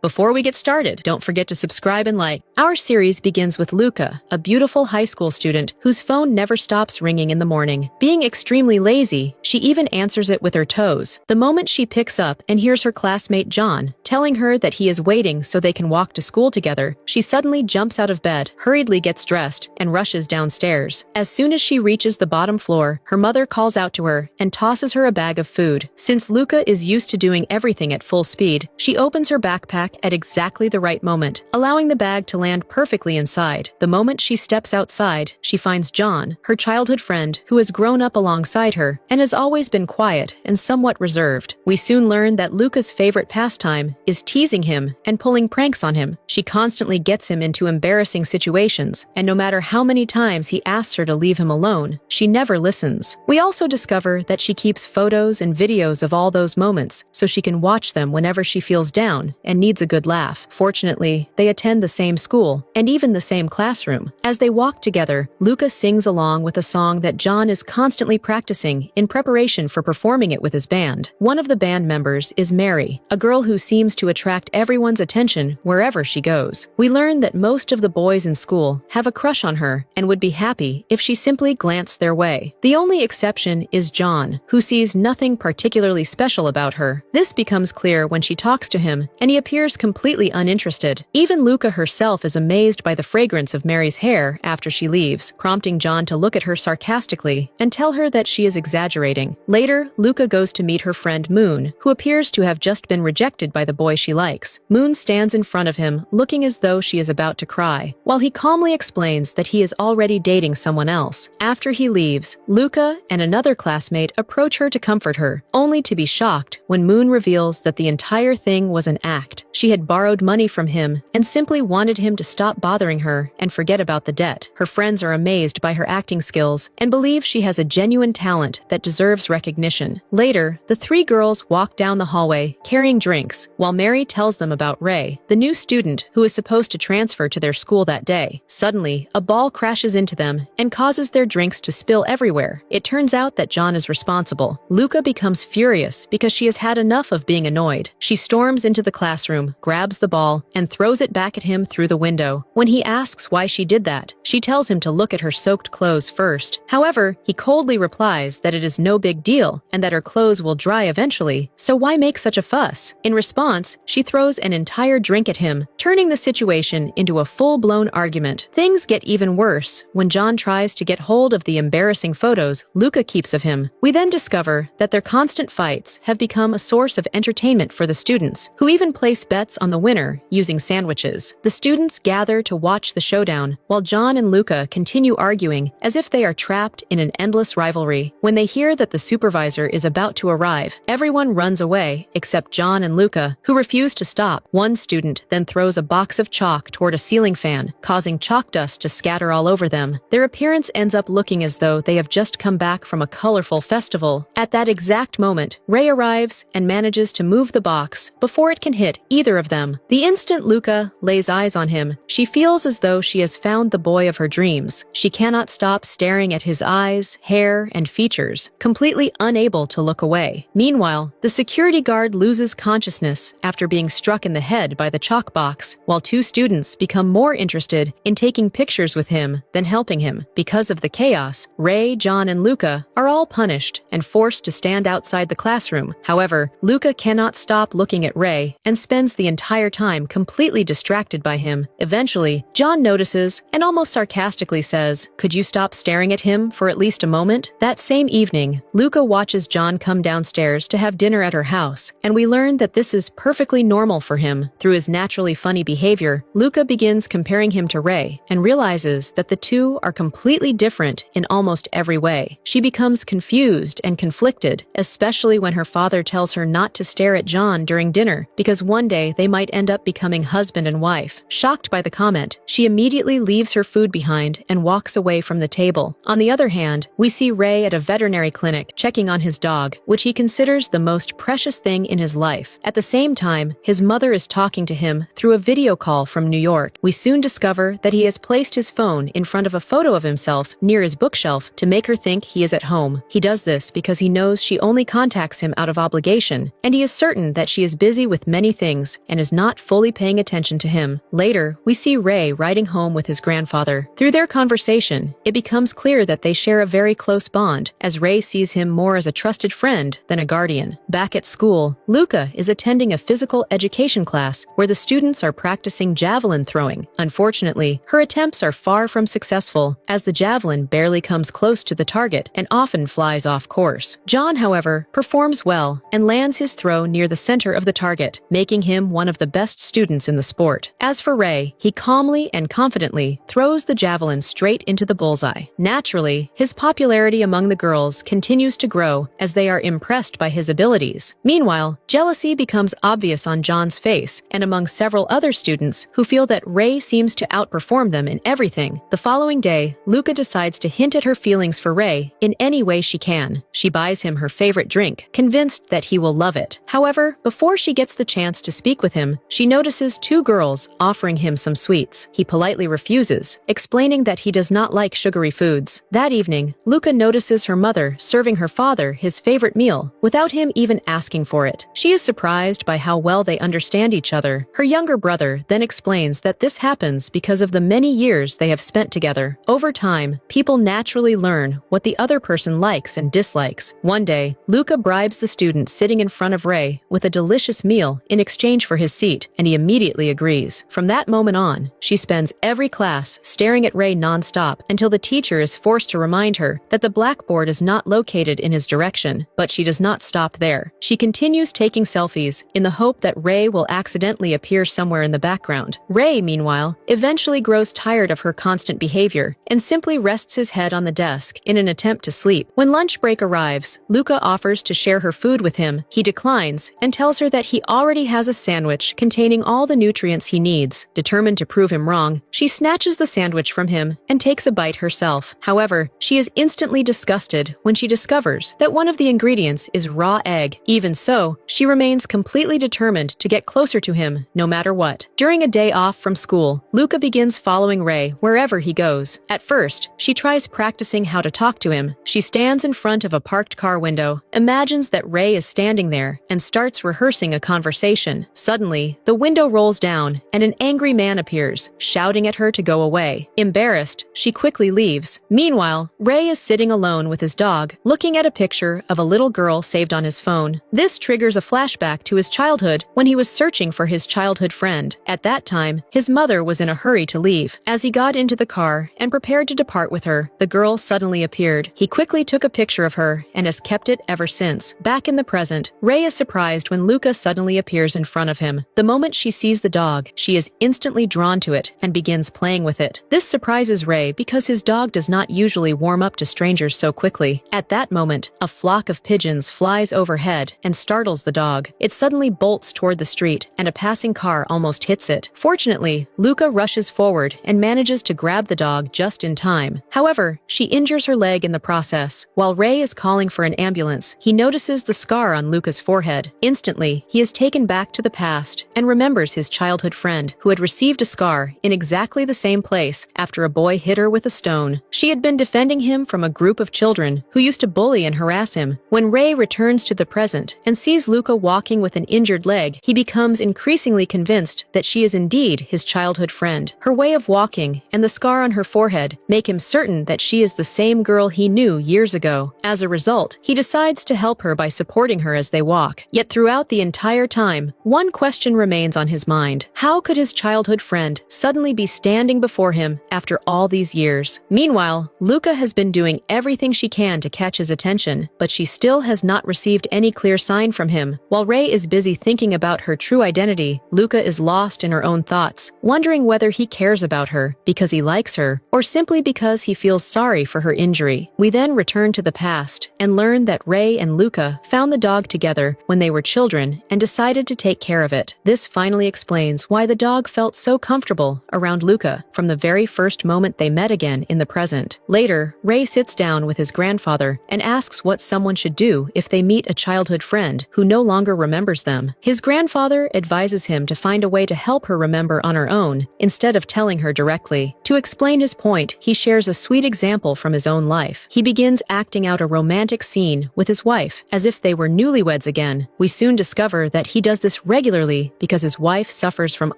Before we get started, don't forget to subscribe and like. Our series begins with Luca, a beautiful high school student whose phone never stops ringing in the morning. Being extremely lazy, she even answers it with her toes. The moment she picks up and hears her classmate John telling her that he is waiting so they can walk to school together, she suddenly jumps out of bed, hurriedly gets dressed, and rushes downstairs. As soon as she reaches the bottom floor, her mother calls out to her and tosses her a bag of food. Since Luca is used to doing everything at full speed, she opens her backpack at exactly the right moment, allowing the bag to land perfectly inside. The moment she steps outside, she finds John, her childhood friend, who has grown up alongside her and has always been quiet and somewhat reserved. We soon learn that Luca's favorite pastime is teasing him and pulling pranks on him. She constantly gets him into embarrassing situations, and no matter how many times he asks her to leave him alone, she never listens. We also discover that she keeps photos and videos of all those moments so she can watch them whenever she feels down and needs a good laugh. Fortunately, they attend the same school and even the same classroom. As they walk together, Luca sings along with a song that John is constantly practicing in preparation for performing it with his band. One of the band members is Mary, a girl who seems to attract everyone's attention wherever she goes. We learn that most of the boys in school have a crush on her and would be happy if she simply glanced their way. The only exception is John, who sees nothing particularly special about her. This becomes clear when she talks to him, and he appears completely uninterested. Even Luca herself is amazed by the fragrance of Mary's hair after she leaves, prompting John to look at her sarcastically and tell her that she is exaggerating. Later, Luca goes to meet her friend Moon, who appears to have just been rejected by the boy she likes. Moon stands in front of him, looking as though she is about to cry, while he calmly explains that he is already dating someone else. After he leaves, Luca and another classmate approach her to comfort her, only to be shocked when Moon reveals that the entire thing was an act. She had borrowed money from him and simply wanted him to stop bothering her and forget about the debt. Her friends are amazed by her acting skills and believe she has a genuine talent that deserves recognition. Later, the three girls walk down the hallway carrying drinks, while Mary tells them about Ray, the new student who is supposed to transfer to their school that day. Suddenly, a ball crashes into them and causes their drinks to spill everywhere. It turns out that John is responsible. Luca becomes furious because she has had enough of being annoyed. She storms into the classroom, grabs the ball, and throws it back at him through the window. When he asks why she did that, she tells him to look at her soaked clothes first. However, he coldly replies that it is no big deal and that her clothes will dry eventually, so why make such a fuss? In response, she throws an entire drink at him, turning the situation into a full-blown argument. Things get even worse when John tries to get hold of the embarrassing photos Luca keeps of him. We then discover that their constant fights have become a source of entertainment for the students, who even place bets on the winner using sandwiches. The students gather to watch the showdown, while John and Luca continue arguing as if they are trapped in an endless rivalry. When they hear that the supervisor is about to arrive, everyone runs away except John and Luca, who refuse to stop. One student then throws a box of chalk toward a ceiling fan, causing chalk dust to scatter all over them. Their appearance ends up looking as though they have just come back from a colorful festival. At that exact moment, Ray arrives and manages to move the box before it can hit either of them. The instant Luca lays eyes on him, she feels as though she has found the boy of her dreams. She cannot stop staring at his eyes, hair, and features, completely unable to look away. Meanwhile, the security guard loses consciousness after being struck in the head by the chalk box, while two students become more interested in taking pictures with him than helping him. Because of the chaos, Ray, John, and Luca are all punished and forced to stand outside the classroom. However, Luca cannot stop looking at Ray and spends the entire time completely distracted by him. Eventually, John notices and almost sarcastically says, "Could you stop staring at him for at least a moment?" That same evening, Luca watches John come downstairs to have dinner at her house, and we learn that this is perfectly normal for him. Through his naturally funny behavior, Luca begins comparing him to Ray and realizes that the two are completely different in almost every way. She becomes confused and conflicted, especially when her father tells her not to stare at John during dinner because one day they might end up becoming husband and wife. Shocked by the comment, she immediately leaves her food behind and walks away from the table. On the other hand, we see Ray at a veterinary clinic checking on his dog, which he considers the most precious thing in his life. At the same time, his mother is talking to him through a video call from New York. We soon discover that he has placed his phone in front of a photo of himself near his bookshelf to make her think he is at home. He does this because he knows she only contacts him out of obligation, and he is certain that she is busy with many things surroundings and is not fully paying attention to him. Later, we see Ray riding home with his grandfather. Through their conversation, it becomes clear that they share a very close bond, as Ray sees him more as a trusted friend than a guardian. Back at school, Luca is attending a physical education class where the students are practicing javelin throwing. Unfortunately, her attempts are far from successful, as the javelin barely comes close to the target and often flies off course. John, however, performs well and lands his throw near the center of the target, making him one of the best students in the sport. As for Ray, he calmly and confidently throws the javelin straight into the bullseye. Naturally, his popularity among the girls continues to grow as they are impressed by his abilities. Meanwhile, jealousy becomes obvious on John's face and among several other students who feel that Ray seems to outperform them in everything. The following day, Luca decides to hint at her feelings for Ray in any way she can. She buys him her favorite drink, convinced that he will love it. However, before she gets the chance to speak with him, she notices two girls offering him some sweets. He politely refuses, explaining that he does not like sugary foods. That evening, Luca notices her mother serving her father his favorite meal without him even asking for it. She is surprised by how well they understand each other. Her younger brother then explains that this happens because of the many years they have spent together. Over time, people naturally learn what the other person likes and dislikes. One day, Luca bribes the student sitting in front of Ray with a delicious meal in exchange for his seat, and he immediately agrees. From that moment on, she spends every class staring at Ray non-stop until the teacher is forced to remind her that the blackboard is not located in his direction. But she does not stop there. She continues taking selfies in the hope that Ray will accidentally appear somewhere in the background. Ray, meanwhile, eventually grows tired of her constant behavior and simply rests his head on the desk in an attempt to sleep. When lunch break arrives, Luca offers to share her food with him. He declines and tells her that he already has a sandwich containing all the nutrients he needs. Determined to prove him wrong, she snatches the sandwich from him and takes a bite herself. However, she is instantly disgusted when she discovers that one of the ingredients is raw egg. Even so, she remains completely determined to get closer to him, no matter what. During a day off from school, Luca begins following Ray wherever he goes. At first, she tries practicing how to talk to him. She stands in front of a parked car window, imagines that Ray is standing there, and starts rehearsing a conversation. Suddenly, the window rolls down, and an angry man appears, shouting at her to go away. Embarrassed, she quickly leaves. Meanwhile, Ray is sitting alone with his dog, looking at a picture of a little girl saved on his phone. This triggers a flashback to his childhood when he was searching for his childhood friend. At that time, his mother was in a hurry to leave. As he got into the car and prepared to depart with her, the girl suddenly appeared. He quickly took a picture of her and has kept it ever since. Back in the present, Ray is surprised when Luca suddenly appears in front of him. The moment she sees the dog, she is instantly drawn to it and begins playing with it. This surprises Ray because his dog does not usually warm up to strangers so quickly. At that moment, a flock of pigeons flies overhead and startles the dog. It suddenly bolts toward the street, and a passing car almost hits it. Fortunately, Luca rushes forward and manages to grab the dog just in time. However, she injures her leg in the process. While Ray is calling for an ambulance, he notices the scar on Luca's forehead. Instantly, he is taken back to the past and remembers his childhood friend who had received a scar in exactly the same place after a boy hit her with a stone. She had been defending him from a group of children who used to bully and harass him. When Ray returns to the present and sees Luca walking with an injured leg, he becomes increasingly convinced that she is indeed his childhood friend. Her way of walking and the scar on her forehead make him certain that she is the same girl he knew years ago. As a result, he decides to help her by supporting her as they walk. Yet throughout the entire time, one question remains on his mind. How could his childhood friend suddenly be standing before him after all these years? Meanwhile, Luca has been doing everything she can to catch his attention, but she still has not received any clear sign from him. While Ray is busy thinking about her true identity, Luca is lost in her own thoughts, wondering whether he cares about her because he likes her or simply because he feels sorry for her injury. We then return to the past and learn that Ray and Luca found the dog together when they were children and decided to take care of it. This finally explains why the dog felt so comfortable around Luca from the very first moment they met again in the present. Later, Ray sits down with his grandfather and asks what someone should do if they meet a childhood friend who no longer remembers them. His grandfather advises him to find a way to help her remember on her own instead of telling her directly. To explain his point, he shares a sweet example from his own life. He begins acting out a romantic scene with his wife as if they were newlyweds again. We soon discover that he does this regularly because his wife suffers from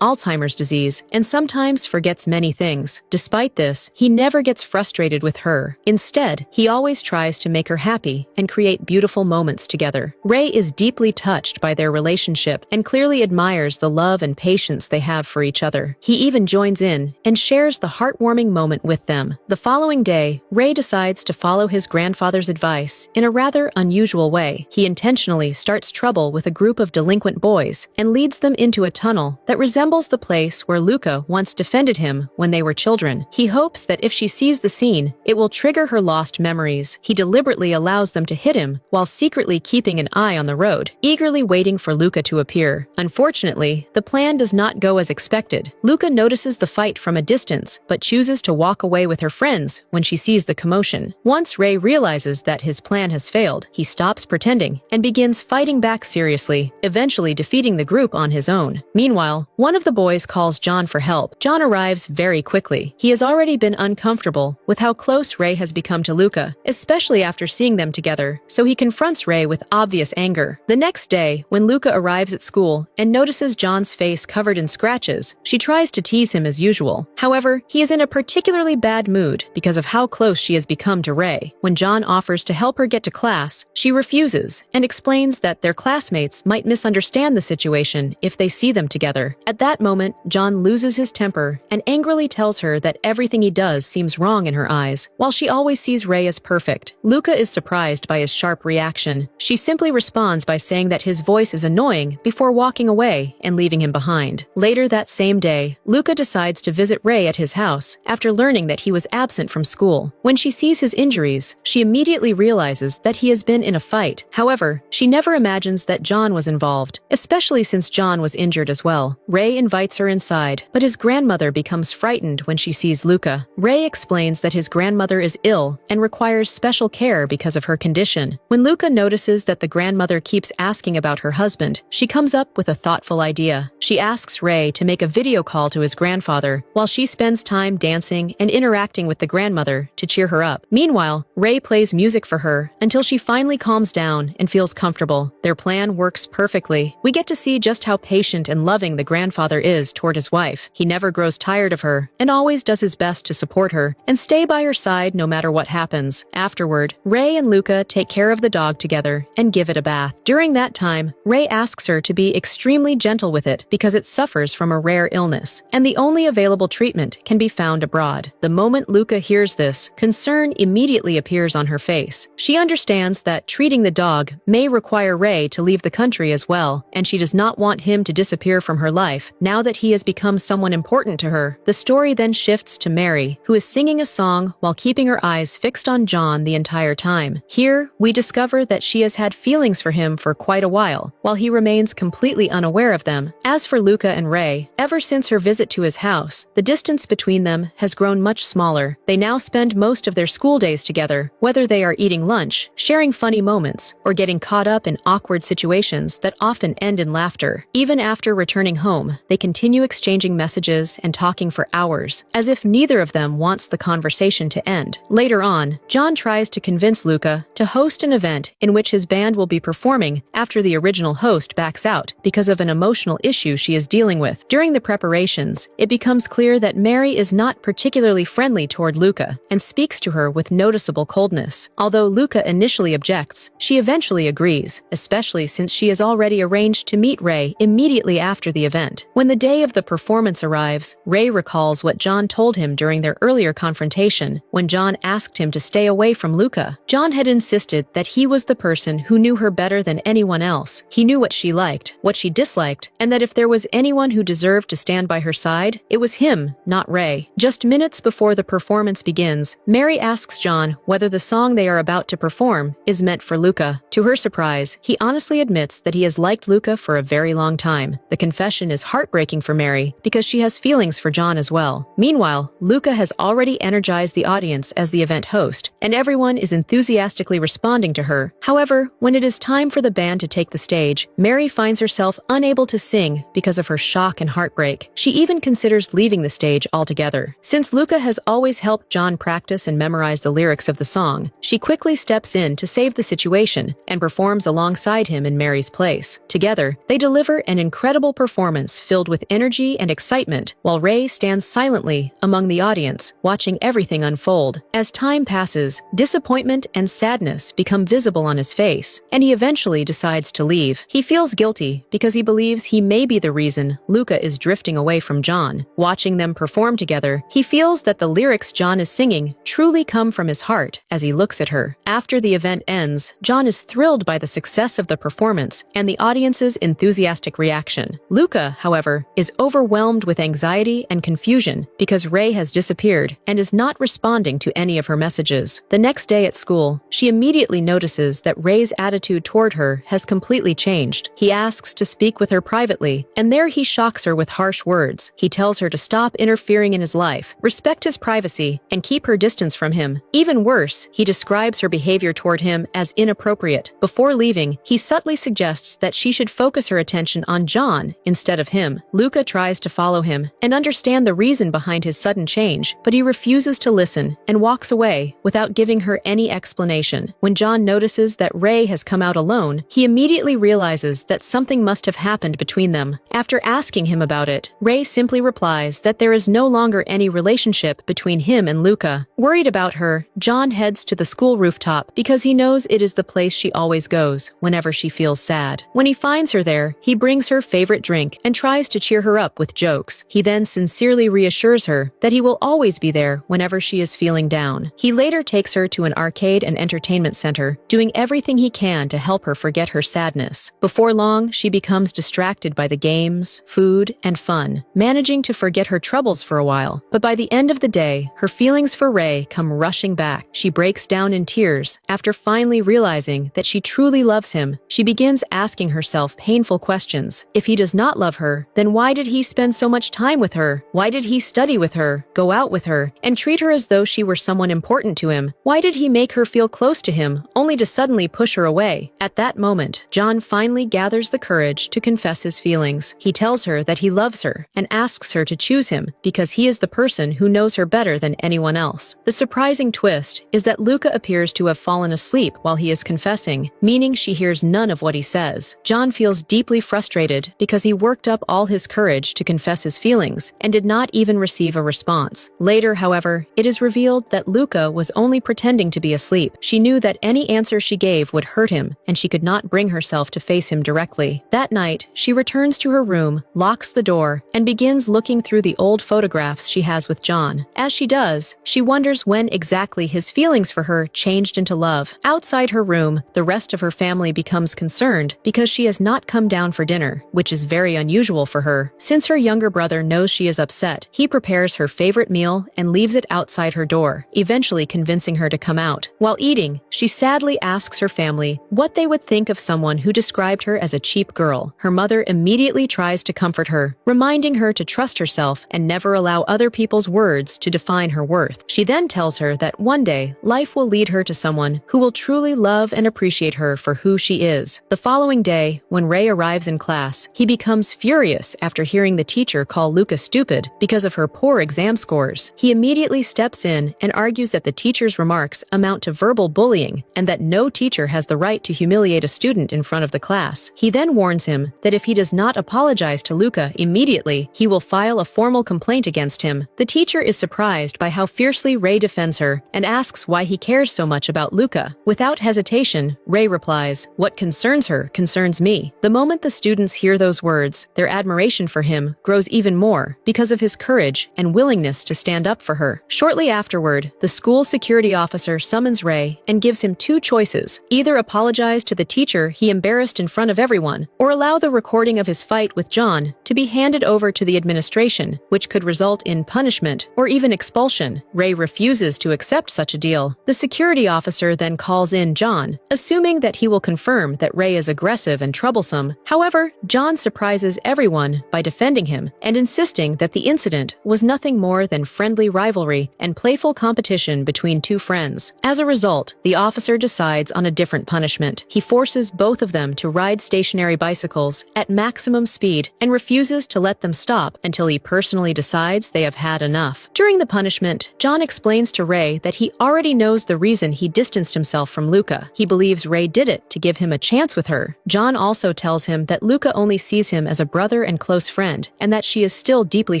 Alzheimer's disease and sometimes forgets many things. Despite this, he never gets frustrated with her. Instead, he always tries to make her happy and create beautiful moments together. Ray is deeply touched by their relationship and clearly admires the love and patience they have for each other. He even joins in and shares the heartwarming moment with them. The following day, Ray decides to follow his grandfather's advice in a rather unusual way. He intentionally starts trouble with a group of delinquent boys and leads them into a tunnel that resembles the place where Luca once defended him when they were children. He hopes that if she sees the scene, it will trigger her lost memories. He deliberately allows them to hit him while secretly keeping an eye on the road, eagerly waiting for Luca to appear. Unfortunately, the plan does not go as expected. Luca notices the fight from a distance, but chooses to walk away with her friends when she sees the commotion. Once Ray realizes that his plan has failed, he stops pretending and begins fighting back seriously, eventually defeating the group on his own. Meanwhile, one of the boys calls John for help. John arrives very quickly. He has already been uncomfortable with how close Ray has become to Luca, especially after seeing them together, so he confronts Ray with obvious anger. The next day, when Luca arrives at school and notices John's face covered in scratches, she tries to tease him as usual. However, he is in a particularly bad mood because of how close she has become to Ray. When John offers to help her get to class, she refuses and explains that their classmates might misunderstand the situation if they see them together. At that moment, John loses his temper and angrily tells her that everything he does seems wrong in her eyes, while she always sees Ray as perfect. Luca is surprised by his sharp reaction. She simply responds by saying that his voice is annoying before walking away and leaving him behind. Later that same day, Luca decides to visit Ray at his house after learning that he was absent from school. When she sees his injuries, she immediately realizes that he has been in a fight. However, she never imagines that John was involved, especially since John was injured as well. Ray invites her inside, but his grandmother becomes frightened when she sees Luca. Ray explains that his grandmother is ill and requires special care because of her condition. When Luca notices that the grandmother keeps asking about her husband, she comes up with a thoughtful idea. She asks Ray to make a video call to his grandfather while she spends time dancing and interacting with the grandmother to cheer her up. Meanwhile, Ray plays music for her until she finally calms down and feels comfortable. Their plan works perfectly. We get to see just how patient and loving the grandfather is toward his wife. He never grows tired of her and always does his best to support her and stay by her side no matter what happens. Afterward, Ray and Luca take care of the dog together and give it a bath. During that time, Ray asks her to be extremely gentle with it because it suffers from a rare illness, and the only available treatment can be found abroad. The moment Luca hears this, concern immediately appears on her face. She understands that treating the dog may require Ray to leave the country as well, and she does not want him to disappear from her life now that he has become someone important to her. The story then shifts to Mary, who is singing a song while keeping her eyes fixed on John the entire time. Here, we discover that she has had feelings for him for quite a while he remains completely unaware of them. As for Luca and Ray, ever since her visit to his house, the distance between them has grown much smaller. They now spend most of their school days together, whether they are eating lunch, sharing funny moments, or getting caught up in awkward situations that often end in laughter. Even after returning home, they continue exchanging messages and talking for hours, as if neither of them wants the conversation to end. Later on, John tries to convince Luca to host an event in which his band will be performing after the original host backs out because of an emotional issue she is dealing with. During the preparations, it becomes clear that Mary is not particularly friendly toward Luca and speaks to her with noticeable coldness. Although Luca initially objects, she eventually agrees, especially since she has already arranged to meet Ray immediately after the event. When the day of the performance arrives, Ray recalls what John told him during their earlier confrontation when John asked him to stay away from Luca. John had insisted that he was the person who knew her better than anyone else. He knew what she liked, what she disliked, and that if there was anyone who deserved to stand by her side, it was him, not Ray. Just minutes before the performance begins, Mary asks John whether the song they are about to perform is meant for Luca. To her surprise, he honestly admits that he has liked Luca for a very long time. The confession is heartbreaking for Mary because she has feelings for John as well. Meanwhile, Luca has already energized the audience as the event host, and everyone is enthusiastically responding to her. However, when it is time for the band to take the stage, Mary finds herself unable to sing because of her shock and heartbreak. She even considers leaving the stage altogether. Since Luca has always helped John practice and memorize the lyrics of the song, she quickly steps in to save the situation and performs alongside him in Mary's place. Together, They deliver an incredible performance filled with energy and excitement, while Ray stands silently among the audience, watching everything unfold. As time passes, disappointment and sadness become visible on his face, and he eventually decides to leave. He feels guilty because he believes he may be the reason Luca is drifting away from John. Watching them perform together, he feels that the lyrics John is singing truly come from his heart as he looks at her. After the event ends, John is thrilled by the success of the performance and the audience's enthusiastic reaction. Luca, however, is overwhelmed with anxiety and confusion because Ray has disappeared and is not responding to any of her messages. The next day at school, she immediately notices that Ray's attitude toward her has completely changed. He asks to speak with her privately, and there he shocks her with harsh words. He tells her to stop interfering in his life, respect his privacy, and keep her distance from him. Even worse, he describes her behavior toward him as inappropriate. Before leaving, he subtly suggests that she should focus her attention on John instead of him. Luca tries to follow him and understand the reason behind his sudden change, but he refuses to listen and walks away without giving her any explanation. When John notices that Ray has come out alone, he immediately realizes that something must have happened between them. After asking him about it, Ray simply replies that there is no longer any relationship between him and Luca. Worried about her, John heads to the school rooftop because he knows it is the place she always goes whenever she feels sad. When he finds her there, he brings her favorite drink and tries to cheer her up with jokes. He then sincerely reassures her that he will always be there whenever she is feeling down. He later takes her to an arcade and entertainment center, doing everything he can to help her forget her sadness. Before long, she becomes distracted by the games, food, and fun, managing to forget her troubles for a while. But by the end of the day, her feelings for Ray come rushing back. She breaks down in tears after finally realizing that she truly loves him. She begins asking herself painful questions. If he does not love her, then why did he spend so much time with her? Why did he study with her, go out with her, and treat her as though she were someone important to him? Why did he make her feel close to him, only to suddenly push her away? At that moment, John finally gathers the courage to confess his feelings. He tells her that he loves her and asks her to choose him because he is the person who knows her better than anyone else. The surprising twist is that Luca appears to have fallen asleep while he is confessing, meaning she hears none of what he says. John feels deeply frustrated because he worked up all his courage to confess his feelings and did not even receive a response. Later, however, it is revealed that Luca was only pretending to be asleep. She knew that any answer she gave would hurt him, and she could not bring herself to face him directly. That night, she returns to her room, locks the door, and begins looking through the old photographs she has with John. As she does, she wonders when exactly his feelings for her changed into love. Outside her room, the rest of her family becomes concerned because she has not come down for dinner, which is very unusual for her. Since her younger brother knows she is upset, he prepares her favorite meal and leaves it outside her door, eventually convincing her to come out. While eating, she sadly asks her family what they would think of someone who described her as a cheap girl. Her mother immediately tries to comfort her, reminding her to trust herself and never allow other people's words to define her worth. She then tells her that one day, life will lead her to someone who will truly love and appreciate her for who she is. The following day, when Ray arrives in class, he becomes furious after hearing the teacher call Luca stupid because of her poor exam scores. He immediately steps in and argues that the teacher's remarks amount to verbal bullying and that no teacher has the right to humiliate a student in front of the class. He then warns him that if he does not apologize to Luca immediately, he will file a formal complaint against him. The teacher is surprised by how fiercely Ray defends her and asks why he cares so much about Luca. Without hesitation, Ray replies, "What concerns her concerns me." The moment the students hear those words, their admiration for him grows even more because of his courage and willingness to stand up for her. Shortly afterward, the school security officer summons Ray and gives him two choices: either apologize to the teacher he embarrassed in front of everyone, or allow the recording of his fight with John to be handed over to the administration, which could result in punishment or even expulsion. Ray refuses to accept such a deal. The security officer then calls in John, assuming that he will confirm that Ray is aggressive and troublesome. However, John surprises everyone by defending him and insisting that the incident was nothing more than friendly rivalry and playful competition between two friends. As a result, the officer decides on a different punishment. He forces both of them to ride stationary bicycles at maximum speed and refuses to let them stop until he personally decides they have had enough. During the punishment, John explains to Ray that he already knows the reason he distanced himself from Luca. He believes Ray did it to give him a chance with her. John also tells tells him that Luca only sees him as a brother and close friend, and that she is still deeply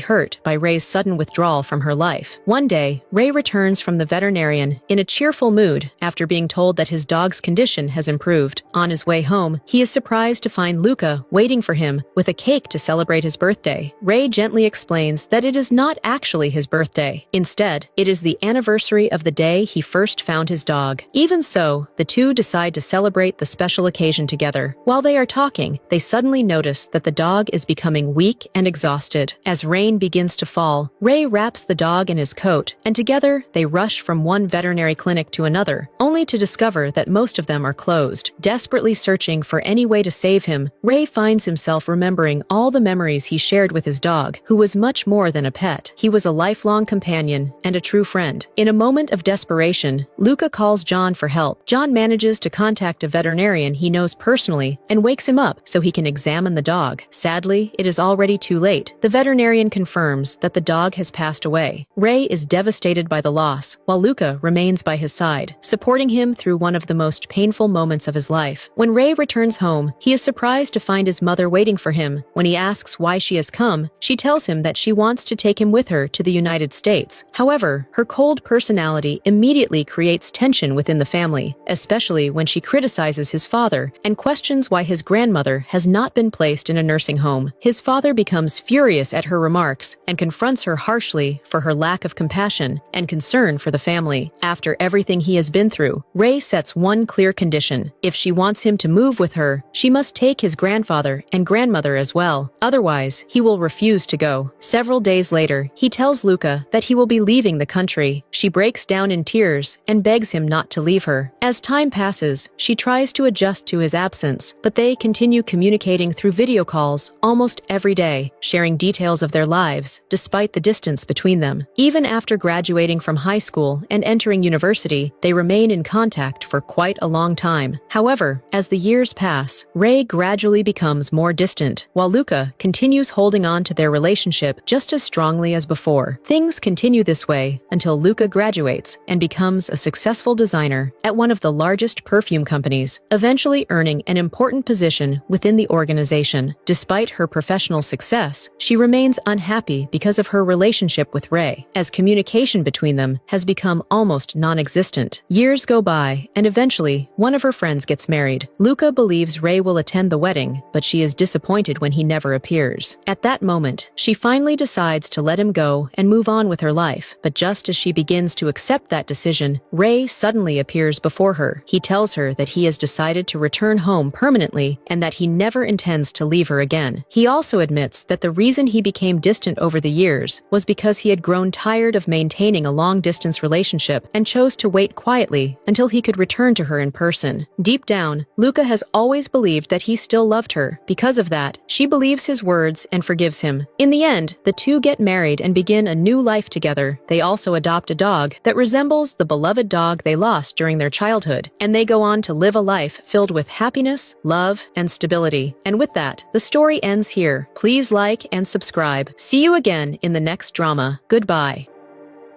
hurt by Ray's sudden withdrawal from her life. One day, Ray returns from the veterinarian in a cheerful mood after being told that his dog's condition has improved. On his way home, he is surprised to find Luca waiting for him with a cake to celebrate his birthday. Ray gently explains that it is not actually his birthday. Instead, it is the anniversary of the day he first found his dog. Even so, the two decide to celebrate the special occasion together. While they are talking, they suddenly notice that the dog is becoming weak and exhausted. As rain begins to fall, Ray wraps the dog in his coat, and together they rush from one veterinary clinic to another, only to discover that most of them are closed. Desperately searching for any way to save him, Ray finds himself remembering all the memories he shared with his dog, who was much more than a pet. He was a lifelong companion and a true friend. In a moment of desperation, Luca calls John for help. John manages to contact a veterinarian he knows personally and wakes him up so he can examine the dog. Sadly, it is already too late. The veterinarian confirms that the dog has passed away. Ray is devastated by the loss, while Luca remains by his side, supporting him through one of the most painful moments of his life. When Ray returns home, he is surprised to find his mother waiting for him. When he asks why she has come, she tells him that she wants to take him with her to the United States. However, her cold personality immediately creates tension within the family, especially when she criticizes his father and questions why his grandmother has not been placed in a nursing home. His father becomes furious at her remarks and confronts her harshly for her lack of compassion and concern for the family. After everything he has been through, Ray sets one clear condition. If she wants him to move with her, she must take his grandfather and grandmother as well. Otherwise, he will refuse to go. Several days later, he tells Luca that he will be leaving the country. She breaks down in tears and begs him not to leave her. As time passes, she tries to adjust to his absence, but they continue communicating through video calls almost every day, sharing details of their lives despite the distance between them. Even after graduating from high school and entering university, they remain in contact for quite a long time. However, as the years pass, Ray gradually becomes more distant, while Luca continues holding on to their relationship just as strongly as before. Things continue this way until Luca graduates and becomes a successful designer at one of the largest perfume companies, eventually earning an important position within the organization. Despite her professional success, she remains unhappy because of her relationship with Ray, as communication between them has become almost non-existent. Years go by, and eventually, one of her friends gets married. Luca believes Ray will attend the wedding, but she is disappointed when he never appears. At that moment, she finally decides to let him go and move on with her life. But just as she begins to accept that decision, Ray suddenly appears before her. He tells her that he has decided to return home permanently and that he never intends to leave her again. He also admits that the reason he became distant over the years was because he had grown tired of maintaining a long-distance relationship and chose to wait quietly until he could return to her in person. Deep down, Luca has always believed that he still loved her. Because of that, she believes his words and forgives him. In the end, the two get married and begin a new life together. They also adopt a dog that resembles the beloved dog they lost during their childhood, and they go on to live a life filled with happiness, love, and stability. And with that, the story ends here. Please like and subscribe. See you again in the next drama. Goodbye.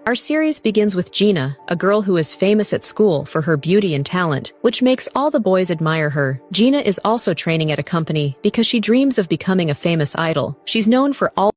Our series begins with Gina, a girl who is famous at school for her beauty and talent, which makes all the boys admire her. Gina is also training at a company because she dreams of becoming a famous idol. She's known for all